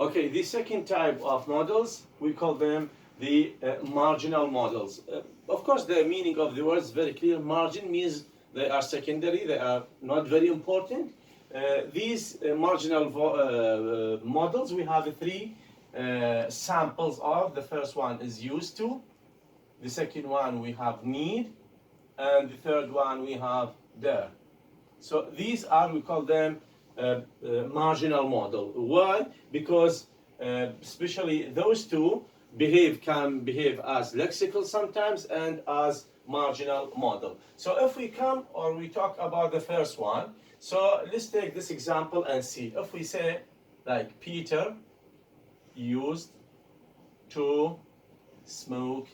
Okay, the second type of models, we call them the marginal models. Of course, the meaning of the word is very clear. Margin means they are secondary, they are not very important. These marginal models, we have three samples of. The first one is used to, the second one we have need, and the third one we have dare. So these are, we call them marginal model. Why? Because especially those two can behave as lexical sometimes and as marginal model. So if we come or we talk about the first one, so let's take this example and see. If we say like Peter used to smoke,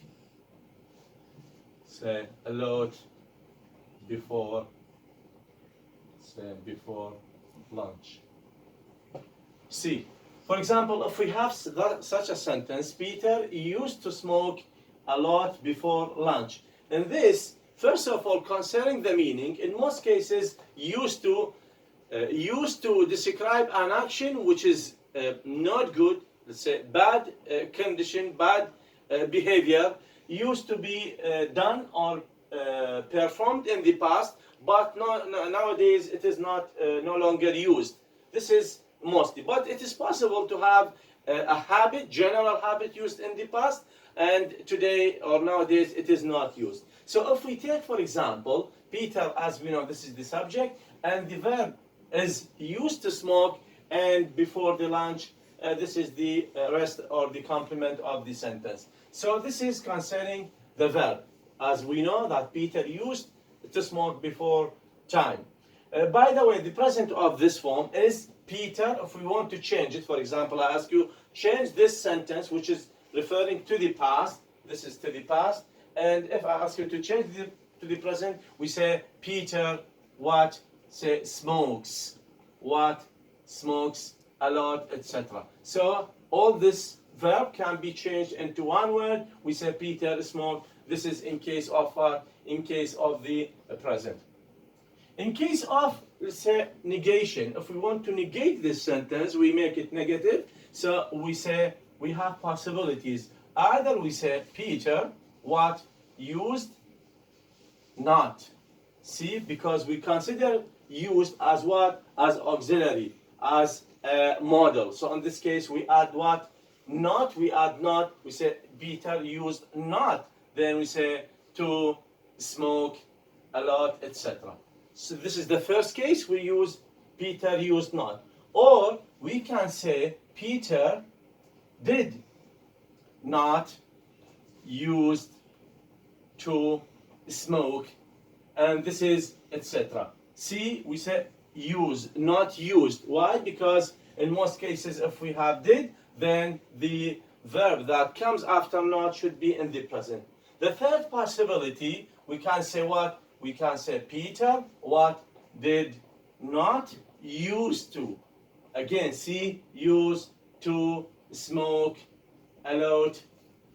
say a lot before lunch. See, for example, if we have such a sentence, Peter used to smoke a lot before lunch. And this, first of all, concerning the meaning, in most cases, used to describe an action which is not good, let's say bad condition, bad behavior, used to be done or performed in the past, but nowadays it is not no longer used. This is mostly, but it is possible to have a habit, general habit used in the past, and today or nowadays it is not used. So if we take, for example, Peter, as we know, this is the subject, and the verb is used to smoke, and before the lunch, this is the rest or the complement of the sentence. So this is concerning the verb, as we know that Peter used to smoke before time. By the way, the present of this form is Peter. If we want to change it, for example, I ask you, change this sentence, which is referring to the past. This is to the past. And if I ask you to change it to the present, we say Peter what? Say smokes. What? Smokes a lot, etc. So all this verb can be changed into one word. We say Peter smoked. This is in case of the present. In case of, let's say, negation, if we want to negate this sentence, we make it negative. So we say we have possibilities. Either we say Peter what? Used not. See, because we consider used as what? As auxiliary, as a model. So in this case, we add what? Not. We add not. We say Peter used not. Then we say to smoke a lot, etc. So this is the first case. We use Peter used not. Or we can say Peter did not used to smoke, and this is etc. See, we say use, not used. Why? Because in most cases, if we have did, then the verb that comes after not should be in the present. The third possibility, we can say what? We can say Peter what? Did not used to. Again, see, used to smoke a lot,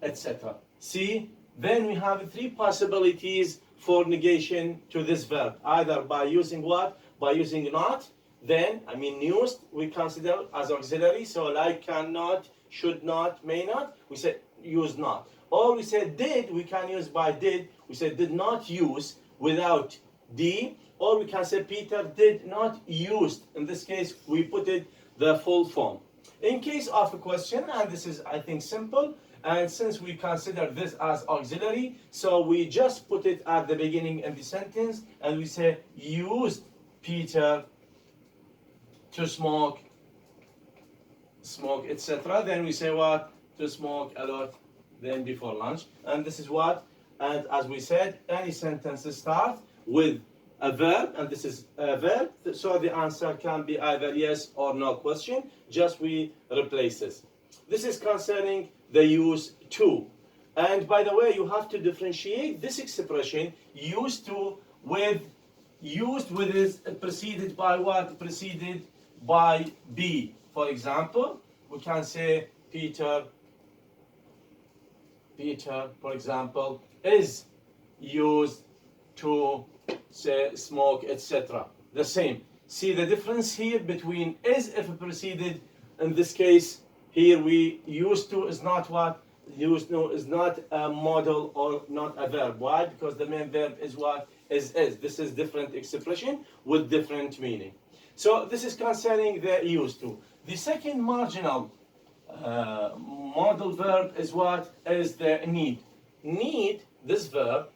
etc. See, then we have three possibilities for negation to this verb. Either by using what? By using not. Then, used, we consider as auxiliary. So like cannot, should not, may not. We say use not. Or we say did, we can use by did. We say did not use without D. Or we can say Peter did not used. In this case, we put it the full form. In case of a question, and this is, I think, simple, and since we consider this as auxiliary, so we just put it at the beginning in the sentence, and we say used Peter to smoke, etc. Then we say what? To smoke a lot, then before lunch. And this is what? And as we said, any sentence starts with a verb, and this is a verb, so the answer can be either yes or no question, just we replace this. This is concerning the use to. And by the way, you have to differentiate this expression used to with used with is preceded by what? Preceded by be. For example, we can say Peter, for example, is used to say smoke, etc. The same. See the difference here between is if preceded, in this case, Here we used to is not what? Used to is not a model or not a verb. Why? Because the main verb is what? Is. This is different expression with different meaning. So this is concerning the used to. The second marginal modal verb is what? Is the need. Need, this verb,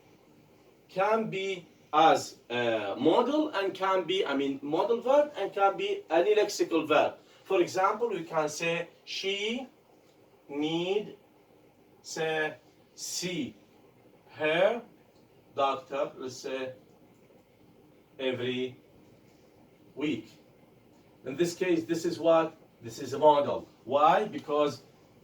can be as a model and can be, modal verb and can be any lexical verb. For example, we can say she need say see her doctor, let's say every week. In this case, this is what? This is a model. Why? Because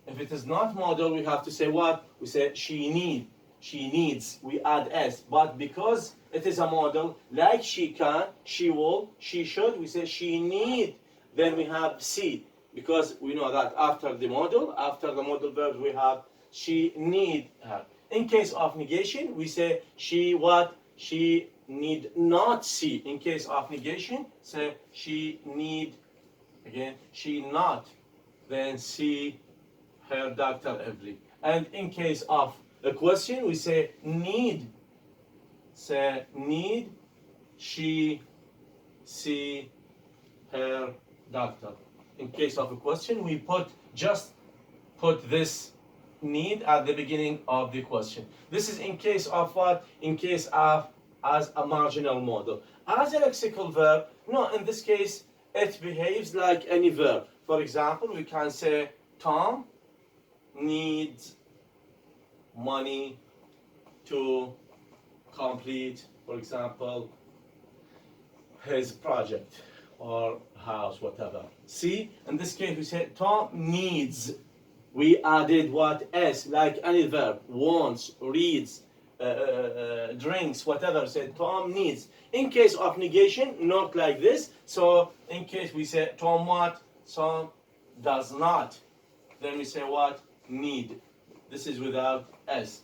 if it is not model, we have to say what? We say she needs, we add s. But because it is a model, like she can, she will, she should, we say she need, then we have see. Because we know that after the model verbs, we have she need her. In case of negation, we say she what? She need not see. In case of negation, say she need, again, she not, then see her doctor every. And in case of a question, we say need she see her doctor. In case of a question, we just put this need at the beginning of the question. This is in case of what? In case of as a marginal model. As a lexical verb, no, in this case, it behaves like any verb. For example, we can say Tom needs money to complete, for example, his project or house, whatever. See, in this case, we say Tom needs. We added what? S, like any verb. Wants, reads, drinks, whatever. Say Tom needs. In case of negation, not like this. So in case we say Tom what? Tom does not. Then we say what? Need. This is without S.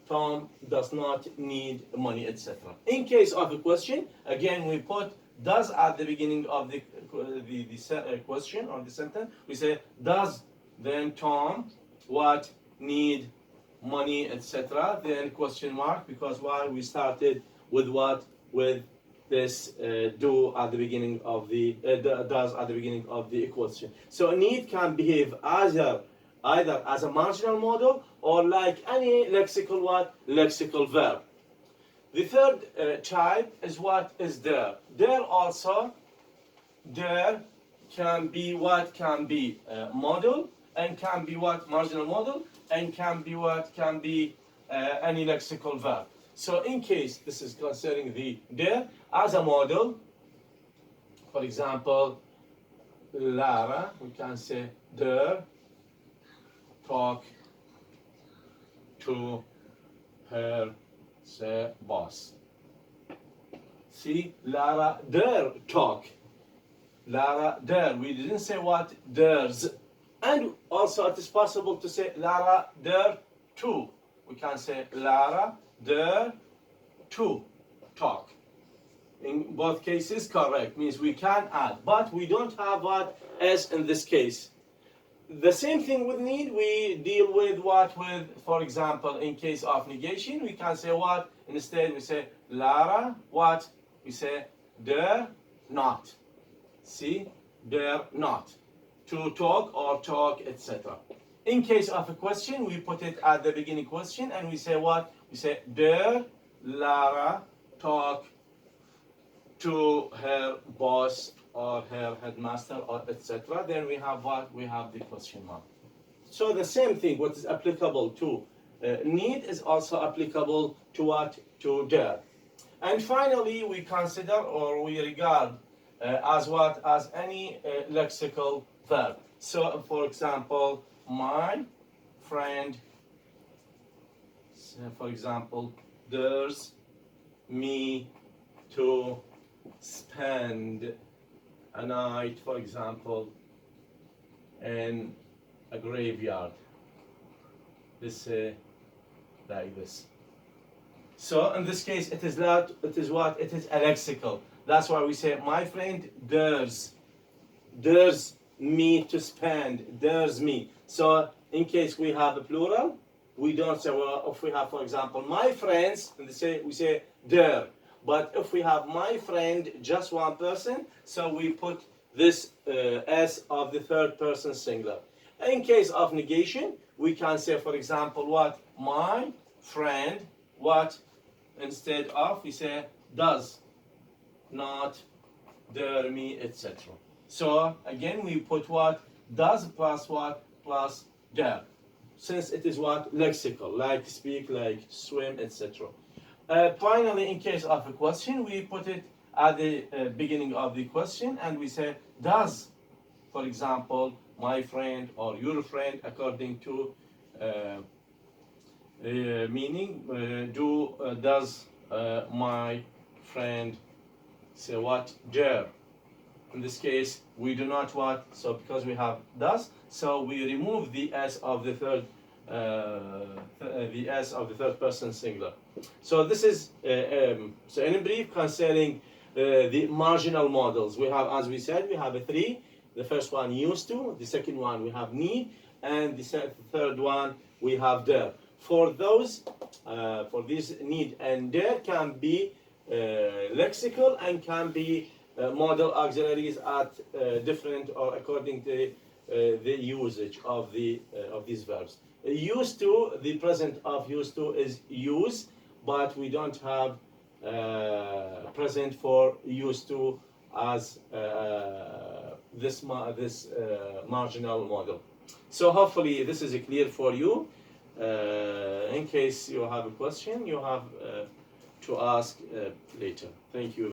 Tom does not need money, etc. In case of a question, again we put does at the beginning of the question or the sentence. We say does, then Tom what? Need money, etc. Then question mark, because why? We started with what? With this do at the beginning of the does at the beginning of the question. So need can behave either as a marginal model or like any lexical what? Lexical verb. The third type is what? Is there. There also, there can be what? Can be model, and can be what? Marginal model, and can be what? Can be any lexical verb. So in case this is concerning the there as a model, for example, Lara, we can say there talk to her say boss. See, Lara there talk. Lara there. We didn't say what? There's. And also it is possible to say Lara there too. We can say Lara there too talk. In both cases, correct. Means we can add, but we don't have what? S in this case. The same thing with need, we deal with what? With, for example, in case of negation, we can say what? Instead, we say Lara, what? We say dare not. See? Dare not. To talk or talk, etc. In case of a question, we put it at the beginning question and we say what? We say dare Lara talk to her boss or her headmaster or etc. Then we have what? We have the question mark. So the same thing, what is applicable to need is also applicable to what? To dare. And finally, we consider or we regard as what? As any lexical verb. So for example, my friend, for example, dares me to spend a night, for example, in a graveyard. This like this. So in this case, it is not. It is what? It is a lexical. That's why we say my friend dares me to spend, there's me. So in case we have a plural, we don't say, well, if we have, for example, my friends, and we say their. But if we have my friend, just one person, so we put this S of the third person singular. In case of negation, we can say, for example, what? My friend, what? Instead of, we say does, not, their, me, etc. So again, we put what? Does plus what? Plus their. Since it is what? Lexical, like speak, like swim, etc. Finally, in case of a question, we put it at the beginning of the question and we say does, for example, my friend or your friend, according to meaning, does my friend say what? Dare. In this case, we do not what? So because we have does, so we remove the S of the third person singular. So this is so in brief concerning the marginal models. We have, as we said, we have a three. The first one used to, the second one we have need, and the third one we have dare. For those, for this need and dare can be lexical and can be model auxiliaries at different or according to the usage of these verbs. Used to, the present of used to is use, but we don't have present for used to as this marginal model. So hopefully this is clear for you. In case you have a question, you have to ask later. Thank you.